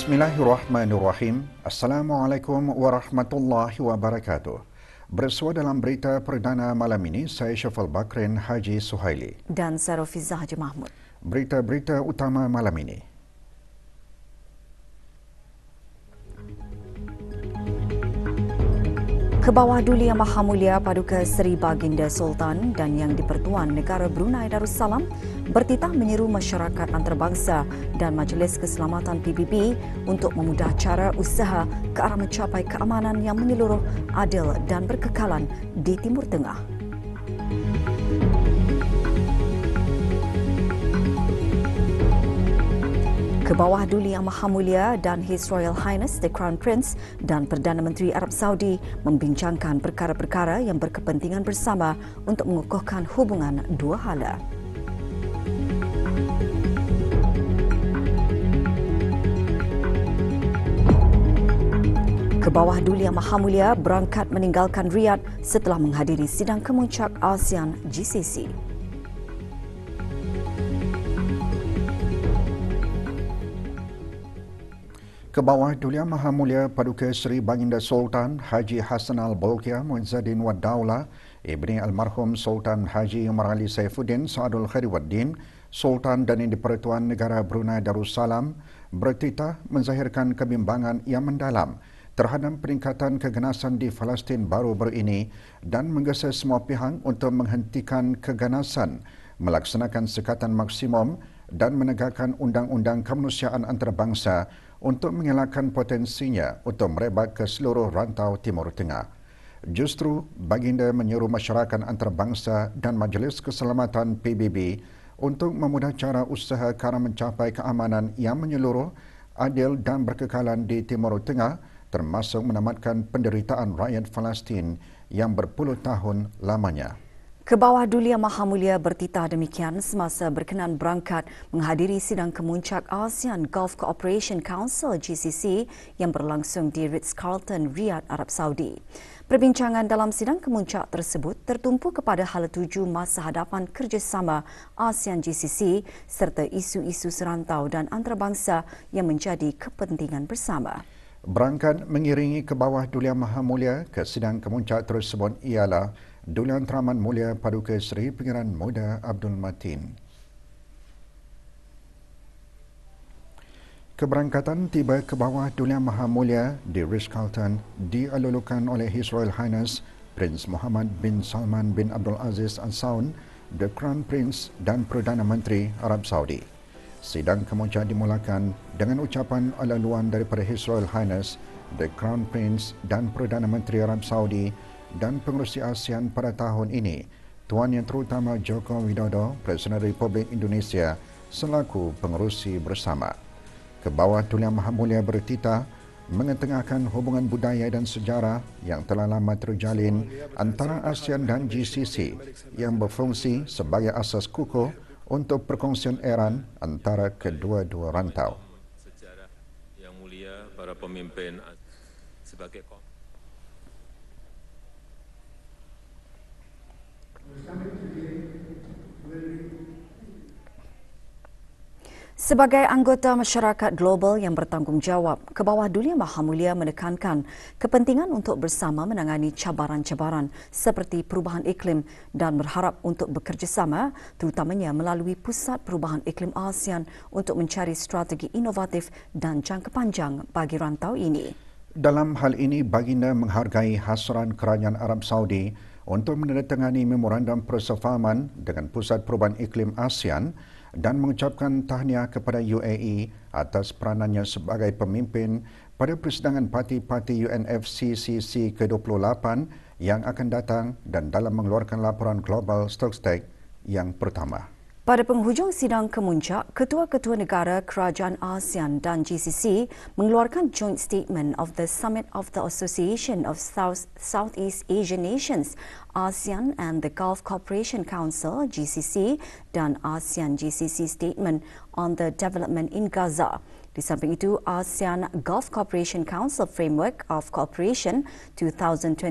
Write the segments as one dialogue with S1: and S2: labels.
S1: Bismillahirrahmanirrahim. Assalamualaikum warahmatullahi wabarakatuh. Bersua dalam berita perdana malam ini, saya Syafal Bakrin Haji Suhaili.
S2: Dan saya Rafizah Haji Mahmud.
S1: Berita-berita utama malam ini.
S2: Kebawah Duli Yang Maha Mulia Paduka Seri Baginda Sultan dan Yang di-Pertuan Negara Brunei Darussalam bertitah menyeru masyarakat antarabangsa dan Majlis Keselamatan PBB untuk memudah cara usaha ke arah mencapai keamanan yang menyeluruh, adil dan berkekalan di Timur Tengah. Kebawah Duli Yang Maha Mulia dan His Royal Highness The Crown Prince dan Perdana Menteri Arab Saudi membincangkan perkara-perkara yang berkepentingan bersama untuk mengukuhkan hubungan dua hala. Kebawah Duli Yang Maha Mulia berangkat meninggalkan Riyadh setelah menghadiri sidang kemuncak ASEAN GCC.
S1: Kebawah Duli Yang Maha Mulia Paduka Seri Baginda Sultan Haji Hassan Al-Bolkiah Muizzaddin Wad Daulah Ibni Almarhum Sultan Haji Umar Ali Saifuddin Saadul Khairi Waddin Sultan dan Yang di-Pertuan Negara Brunei Darussalam bertitah menzahirkan kebimbangan yang mendalam terhadap peningkatan keganasan di Palestin baru-baru ini dan menggesa semua pihak untuk menghentikan keganasan, melaksanakan sekatan maksimum dan menegakkan undang-undang kemanusiaan antarabangsa untuk mengelakkan potensinya untuk merebak ke seluruh rantau Timur Tengah. Justru, Baginda menyeru masyarakat antarabangsa dan Majlis Keselamatan PBB untuk memudah cara usaha ke arah mencapai keamanan yang menyeluruh, adil dan berkekalan di Timur Tengah, termasuk menamatkan penderitaan rakyat Palestin yang berpuluh tahun lamanya.
S2: Kebawah Duli Yang Maha Mulia bertitah demikian semasa berkenan berangkat menghadiri sidang kemuncak ASEAN Gulf Cooperation Council GCC yang berlangsung di Ritz-Carlton, Riyadh, Arab Saudi. Perbincangan dalam sidang kemuncak tersebut tertumpu kepada hala tuju masa hadapan kerjasama ASEAN GCC serta isu-isu serantau dan antarabangsa yang menjadi kepentingan bersama.
S1: Berangkat mengiringi Kebawah Duli Yang Maha Mulia ke sidang kemuncak tersebut ialah Duli Yang Teramat Mulia Paduka Seri Pangeran Muda Abdul Matin. Keberangkatan tiba ke bawah Duli Yang Maha Mulia di Ritz-Carlton dialulukan oleh His Royal Highness Prince Muhammad bin Salman bin Abdul Aziz Al Saud, The Crown Prince dan Perdana Menteri Arab Saudi. Sidang kemuncak dimulakan dengan ucapan ala-luan daripada His Royal Highness The Crown Prince dan Perdana Menteri Arab Saudi dan pengerusi ASEAN pada tahun ini, Tuan Yang Terutama Joko Widodo, Presiden Republik Indonesia selaku pengerusi bersama. Kebawah Duli Yang Maha Mulia bertitah mengetengahkan hubungan budaya dan sejarah yang telah lama terjalin antara ASEAN dan GCC yang berfungsi sebagai asas kukuh untuk perkongsian eran antara kedua-dua rantau.
S3: Sejarah yang mulia para pemimpin sebagai
S2: Sebagai anggota masyarakat global yang bertanggungjawab, Kebawah Duli Yang Maha Mulia menekankan kepentingan untuk bersama menangani cabaran-cabaran seperti perubahan iklim dan berharap untuk bekerjasama terutamanya melalui Pusat Perubahan Iklim ASEAN untuk mencari strategi inovatif dan jangka panjang bagi rantau ini.
S1: Dalam hal ini, Baginda menghargai hasran Kerajaan Arab Saudi untuk menandatangani memorandum persefahaman dengan Pusat Perubahan Iklim ASEAN dan mengucapkan tahniah kepada UAE atas peranannya sebagai pemimpin pada persidangan parti-parti UNFCCC ke-28 yang akan datang dan dalam mengeluarkan laporan Global Stocktake yang pertama.
S2: Pada penghujung sidang kemuncak, ketua-ketua negara kerajaan ASEAN dan GCC mengeluarkan joint statement of the Summit of the Association of Southeast Asian Nations, ASEAN and the Gulf Cooperation Council, GCC, dan ASEAN GCC Statement on the Development in Gaza. Di samping itu, ASEAN Gulf Cooperation Council Framework of Cooperation 2024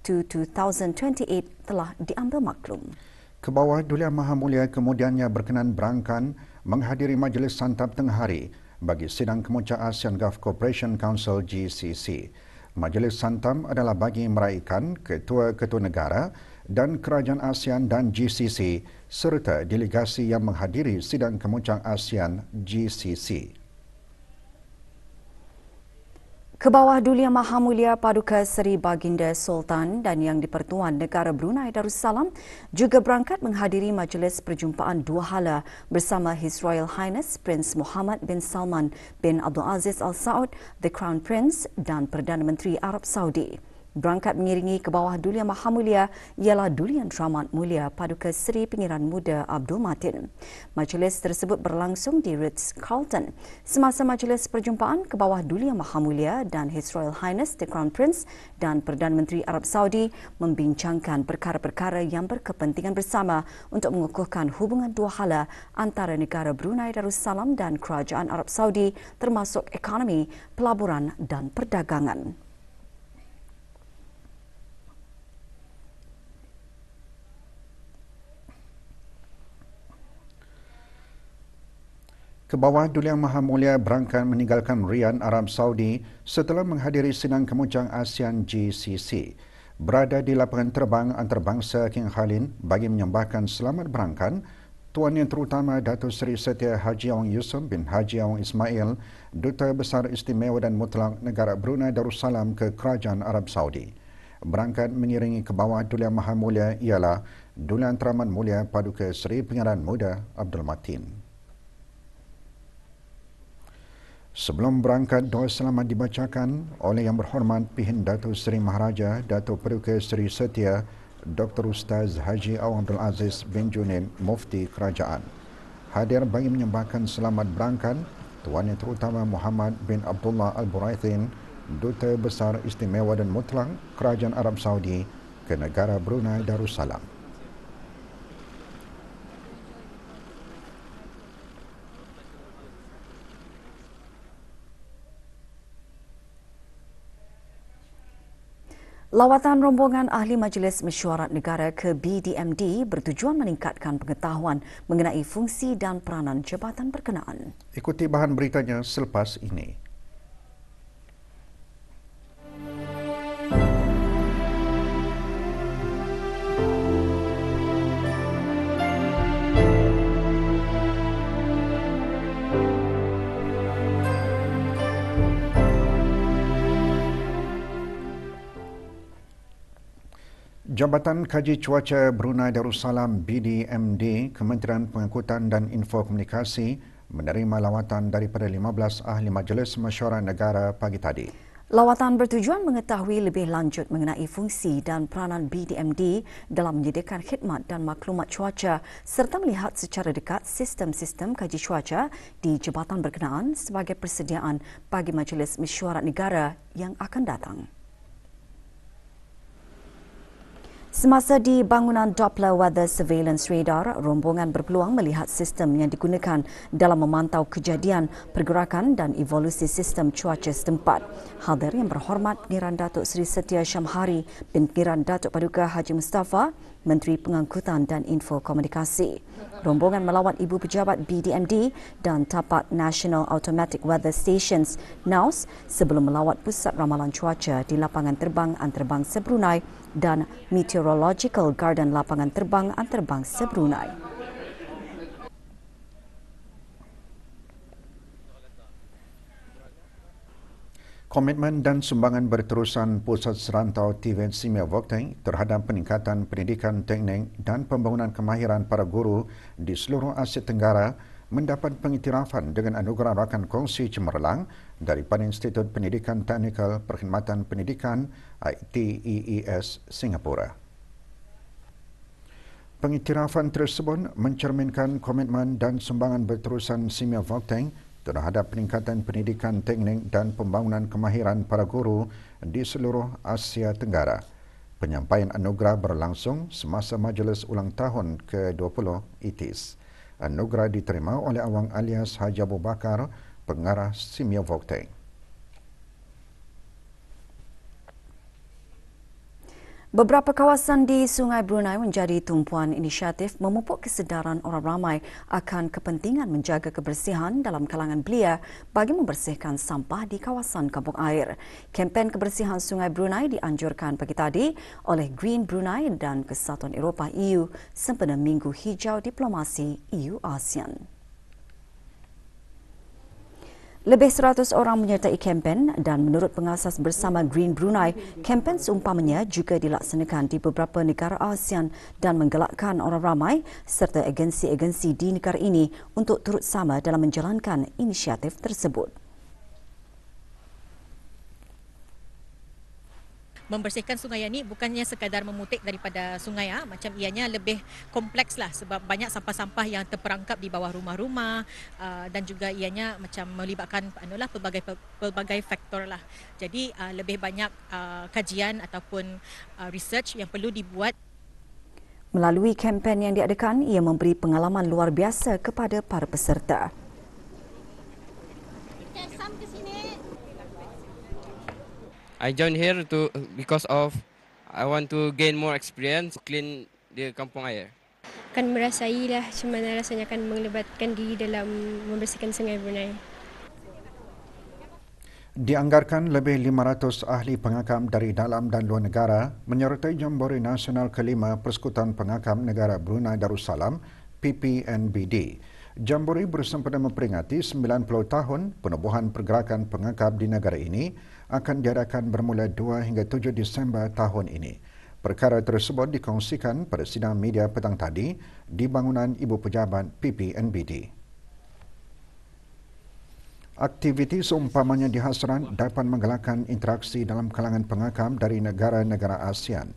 S2: to 2028 telah diambil maklum.
S1: Kebawah Duli Yang Maha Mulia kemudiannya berkenan berangkat menghadiri majlis santap tengah hari bagi sidang kemuncak ASEAN Gulf Cooperation Council GCC. Majlis santam adalah bagi meraihkan ketua-ketua negara dan kerajaan ASEAN dan GCC serta delegasi yang menghadiri sidang kemuncak ASEAN GCC.
S2: Kebawah Duli Yang Maha Mulia Paduka Seri Baginda Sultan dan Yang di-Pertuan Negara Brunei Darussalam juga berangkat menghadiri majlis perjumpaan dua hala bersama His Royal Highness Prince Mohammed bin Salman bin Abdul Aziz Al Saud, The Crown Prince dan Perdana Menteri Arab Saudi. Berangkat mengiringi Kebawah Duli Yang Maha Mulia ialah Duli Yang Teramat Mulia Paduka Seri Pengiran Muda Abdul Matin. Majlis tersebut berlangsung di Ritz-Carlton. Semasa majlis perjumpaan, Kebawah Duli Yang Maha Mulia dan His Royal Highness The Crown Prince dan Perdana Menteri Arab Saudi membincangkan perkara-perkara yang berkepentingan bersama untuk mengukuhkan hubungan dua hala antara negara Brunei Darussalam dan Kerajaan Arab Saudi termasuk ekonomi, pelaburan dan perdagangan.
S1: Kebawah Duli Yang Maha Mulia berangkat meninggalkan Riyadh, Arab Saudi setelah menghadiri sidang kemuncak ASEAN GCC. Berada di lapangan terbang antarabangsa King Khalid bagi menyembahkan selamat berangkat, Tuan Yang Terutama Datuk Seri Setia Haji Awang Yusof bin Haji Awang Ismail, Duta Besar Istimewa dan Mutlak Negara Brunei Darussalam ke Kerajaan Arab Saudi. Berangkat mengiringi Kebawah Duli Yang Maha Mulia ialah Duli Yang Teramat Mulia Paduka Seri Pengiran Muda Abdul Matin. Sebelum berangkat, doa selamat dibacakan oleh Yang Berhormat Pihin Datuk Seri Maharaja Datuk Paduka Seri Setia Dr. Ustaz Haji Awang Abdul Aziz bin Junaid, Mufti Kerajaan. Hadir bagi menyembahkan selamat berangkat Tuan Yang Terutama Muhammad bin Abdullah Al-Buraithin, Duta Besar Istimewa dan Mutlak Kerajaan Arab Saudi ke negara Brunei Darussalam.
S2: Lawatan rombongan Ahli Majlis Mesyuarat Negara ke BDMD bertujuan meningkatkan pengetahuan mengenai fungsi dan peranan jabatan berkenaan.
S1: Ikuti bahan beritanya selepas ini. Jabatan Kaji Cuaca Brunei Darussalam BDMD, Kementerian Pengangkutan dan Info Komunikasi menerima lawatan daripada 15 ahli Majlis Mesyuarat Negara pagi tadi.
S2: Lawatan bertujuan mengetahui lebih lanjut mengenai fungsi dan peranan BDMD dalam menyediakan khidmat dan maklumat cuaca serta melihat secara dekat sistem-sistem kaji cuaca di jabatan berkenaan sebagai persediaan bagi Majlis Mesyuarat Negara yang akan datang. Semasa di bangunan Doppler Weather Surveillance Radar, rombongan berpeluang melihat sistem yang digunakan dalam memantau kejadian, pergerakan dan evolusi sistem cuaca setempat. Hadir Yang Berhormat Pengiran Datuk Seri Setia Syamhari bin Pengiran Datuk Paduka Haji Mustafa, Menteri Pengangkutan dan Info Komunikasi. Rombongan melawat Ibu Pejabat BDMD dan tapak National Automatic Weather Stations (NAUS) sebelum melawat Pusat Ramalan Cuaca di Lapangan Terbang Antarabangsa Brunei dan Meteorological Garden Lapangan Terbang Antarabangsa Brunei.
S1: Komitmen dan sumbangan berterusan Pusat Serantau TVET Simea Voktaing terhadap peningkatan pendidikan teknik dan pembangunan kemahiran para guru di seluruh Asia Tenggara mendapat pengiktirafan dengan anugerah rakan kongsi cemerlang daripada Institut Pendidikan Teknikal Perkhidmatan Pendidikan ITEES Singapura. Pengiktirafan tersebut mencerminkan komitmen dan sumbangan berterusan Simeo Vogteng terhadap peningkatan pendidikan teknik dan pembangunan kemahiran para guru di seluruh Asia Tenggara. Penyampaian anugerah berlangsung semasa majlis ulang tahun ke-20 ITIS. Anugerah diterima oleh Awang alias Haji Abu Bakar, pengarah Simeo Vogteng.
S2: Beberapa kawasan di Sungai Brunei menjadi tumpuan inisiatif memupuk kesedaran orang ramai akan kepentingan menjaga kebersihan dalam kalangan belia bagi membersihkan sampah di kawasan kampung air. Kempen kebersihan Sungai Brunei dianjurkan pagi tadi oleh Green Brunei dan Kesatuan Eropah EU sempena Minggu Hijau Diplomasi EU-ASEAN. Lebih 100 orang menyertai kempen dan menurut pengasas bersama Green Brunei, kempen seumpamanya juga dilaksanakan di beberapa negara ASEAN dan menggalakkan orang ramai serta agensi-agensi di negara ini untuk turut sama dalam menjalankan inisiatif tersebut.
S4: Membersihkan sungai ini bukannya sekadar memutik daripada sungai, macam ianya lebih kompleks lah sebab banyak sampah-sampah yang terperangkap di bawah rumah-rumah dan juga ianya macam melibatkan pelbagai faktor lah. Jadi lebih banyak kajian ataupun research yang perlu dibuat.
S2: Melalui kempen yang diadakan, ia memberi pengalaman luar biasa kepada para peserta.
S5: I joined here because of I want to gain more experience to clean the kampung air.
S6: Kan merasailah macam mana rasanya kan melibatkan diri dalam membersihkan Sungai Brunei.
S1: Dianggarkan lebih 500 ahli pengakam dari dalam dan luar negara menyertai Jambore Nasional ke-5 Persekutuan Pengakam Negara Brunei Darussalam PPNBD. Jambore bersempena memperingati 90 tahun penubuhan pergerakan pengakam di negara ini akan diadakan bermula 2 hingga 7 Disember tahun ini. Perkara tersebut dikongsikan pada sidang media petang tadi di bangunan Ibu Pejabat PPNBD. Aktiviti seumpamanya dihasrat dapat menggalakkan interaksi dalam kalangan pengakam dari negara-negara ASEAN.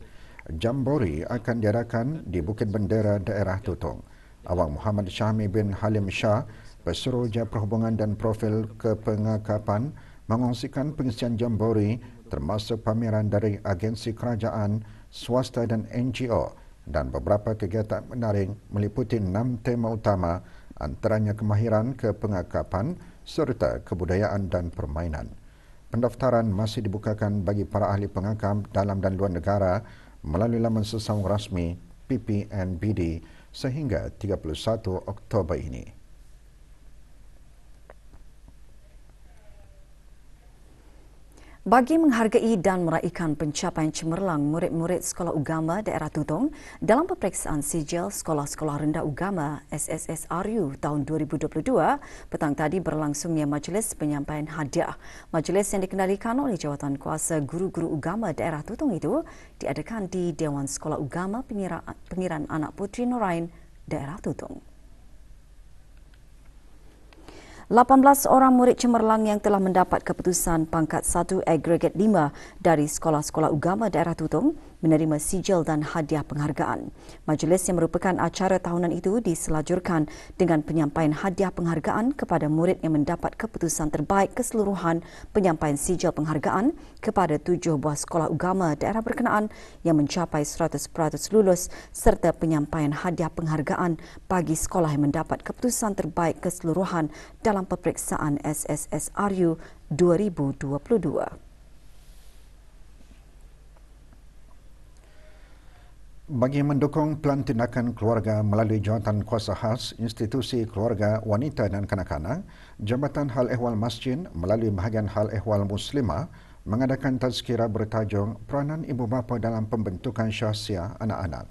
S1: Jambore akan diadakan di Bukit Bendera daerah Tutong. Awang Muhammad Syahmi bin Halim Shah, Pesuruhjaya Perhubungan dan Profil Kepengakapan, mengongsikan pengisian Jambore termasuk pameran dari agensi kerajaan, swasta dan NGO dan beberapa kegiatan menarik meliputi 6 tema utama antaranya kemahiran kepengakapan serta kebudayaan dan permainan. Pendaftaran masih dibukakan bagi para ahli pengakam dalam dan luar negara melalui laman sesawang rasmi PPNBD sehingga 31 Oktober ini.
S2: Bagi menghargai dan meraihkan pencapaian cemerlang murid-murid Sekolah Ugama Daerah Tutong dalam peperiksaan sijil Sekolah-Sekolah Rendah Ugama SSSRU tahun 2022, petang tadi berlangsungnya majlis penyampaian hadiah. Majlis yang dikendalikan oleh Jawatan Kuasa Guru-Guru Ugama Daerah Tutong itu diadakan di Dewan Sekolah Ugama Pengiran Anak Puteri Norain Daerah Tutong. 18 orang murid cemerlang yang telah mendapat keputusan pangkat 1 agregat 5 dari sekolah-sekolah ugama daerah Tutong menerima sijil dan hadiah penghargaan. Majlis yang merupakan acara tahunan itu diselajurkan dengan penyampaian hadiah penghargaan kepada murid yang mendapat keputusan terbaik keseluruhan, penyampaian sijil penghargaan kepada 7 buah sekolah ugama daerah berkenaan yang mencapai 100% lulus serta penyampaian hadiah penghargaan bagi sekolah yang mendapat keputusan terbaik keseluruhan dalam peperiksaan SSSRU 2022.
S1: Bagi mendukung pelan tindakan keluarga melalui jawatan kuasa khas Institusi Keluarga Wanita dan Kanak-kanak, Jabatan Hal Ehwal Masjid melalui bahagian Hal Ehwal Muslimah mengadakan tazkirah bertajuk Peranan Ibu Bapa dalam Pembentukan Syahsiah Anak-anak.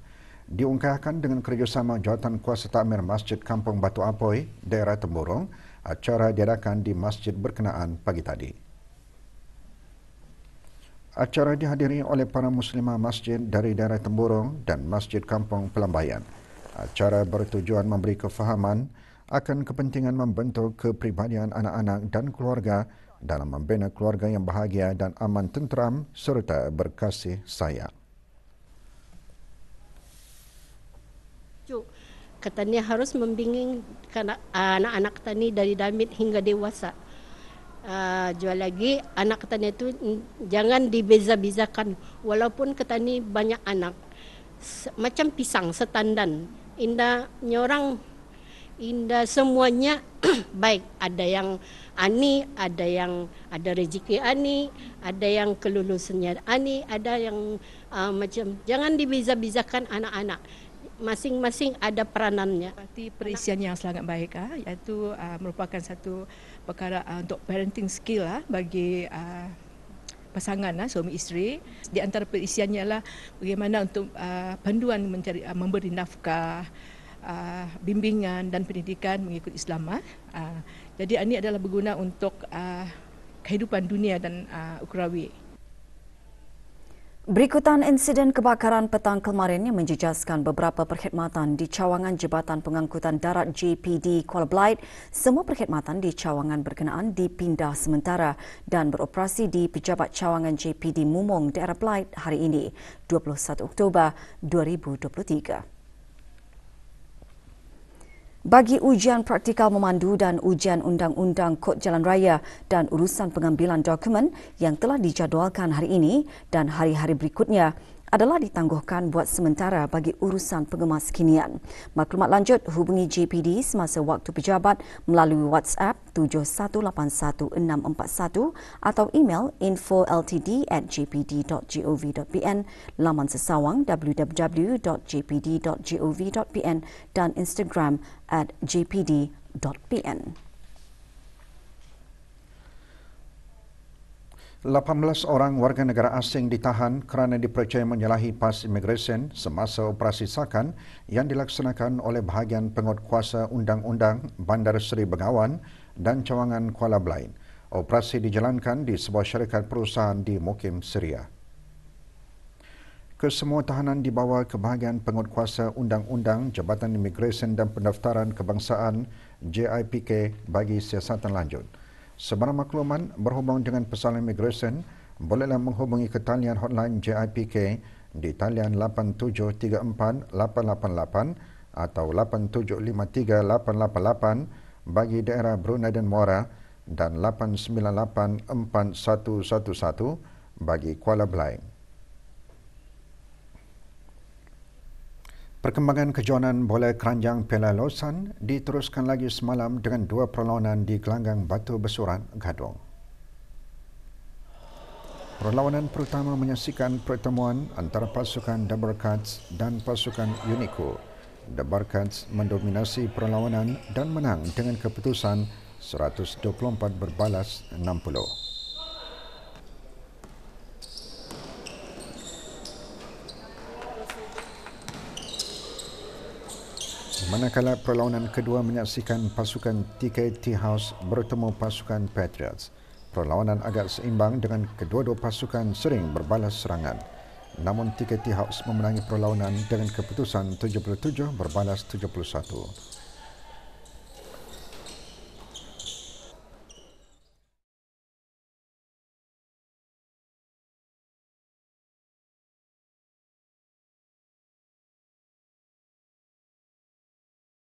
S1: Diungkapkan dengan kerjasama Jawatan Kuasa Takmir Masjid Kampung Batu Apoi, Daerah Temburong, acara diadakan di masjid berkenaan pagi tadi. Acara dihadiri oleh para muslimah masjid dari daerah Temburong dan Masjid Kampung Pelambayan. Acara bertujuan memberi kefahaman akan kepentingan membentuk kepribadian anak-anak dan keluarga dalam membina keluarga yang bahagia dan aman tenteram serta berkasih sayang.
S7: Katanya harus membimbingkan anak-anak petani dari damit hingga dewasa. Jual lagi anak petani itu jangan dibeza-bezakan, walaupun petani banyak anak. Macam pisang setandan, indah nyorang, indah semuanya baik. Ada yang ani, ada rezeki ani, ada yang kelulusannya ani, ada yang macam jangan dibeza-bezakan anak-anak. Masing-masing ada peranannya.
S8: Berarti perisian yang sangat baik, iaitu merupakan satu perkara untuk parenting skill bagi pasangan suami isteri. Di antara perisiannya ialah bagaimana untuk panduan memberi nafkah, bimbingan dan pendidikan mengikut Islam. Jadi ini adalah berguna untuk kehidupan dunia dan ukhrawi.
S2: Berikutan insiden kebakaran petang kemarin yang menjejaskan beberapa perkhidmatan di cawangan Jabatan Pengangkutan Darat JPD Kuala Belait, semua perkhidmatan di cawangan berkenaan dipindah sementara dan beroperasi di Pejabat Cawangan JPD Mumong, daerah Belait hari ini, 21 Oktober 2023. Bagi ujian praktikal memandu dan ujian undang-undang Kod Jalan Raya dan urusan pengambilan dokumen yang telah dijadualkan hari ini dan hari-hari berikutnya adalah ditangguhkan buat sementara bagi urusan pengemas kinian. Maklumat lanjut hubungi JPD semasa waktu pejabat melalui WhatsApp 7181-641 atau email info.ltd@jpd.gov.pn, laman sesawang www.jpd.gov.pn dan Instagram @jpd.pn.
S1: 18 orang warga negara asing ditahan kerana dipercayai menyalahi pas imigresen semasa operasi sakan yang dilaksanakan oleh bahagian penguatkuasa Undang-Undang Bandar Seri Begawan dan Cawangan Kuala Belait. Operasi dijalankan di sebuah syarikat perusahaan di Mukim, Syria. Kesemua tahanan dibawa ke bahagian penguatkuasa Undang-Undang Jabatan Imigresen dan Pendaftaran Kebangsaan JIPK bagi siasatan lanjut. Sebarang makluman berhubung dengan persoalan imigresen, bolehlah menghubungi ke talian hotline JIPK di talian 8734-888 atau 8753-888 bagi daerah Brunei dan Muara dan 898-4111 bagi Kuala Belait. Perkembangan kejohanan bola keranjang Piala Lausanne diteruskan lagi semalam dengan dua perlawanan di gelanggang Batu Besuran, Gadong. Perlawanan pertama menyaksikan pertemuan antara pasukan The Barcats dan pasukan Unico. The Barcats mendominasi perlawanan dan menang dengan keputusan 124 berbalas 60. Manakala perlawanan kedua menyaksikan pasukan TK Tea House bertemu pasukan Patriots. Perlawanan agak seimbang dengan kedua-dua pasukan sering berbalas serangan. Namun TK Tea House memenangi perlawanan dengan keputusan 77 berbalas 71.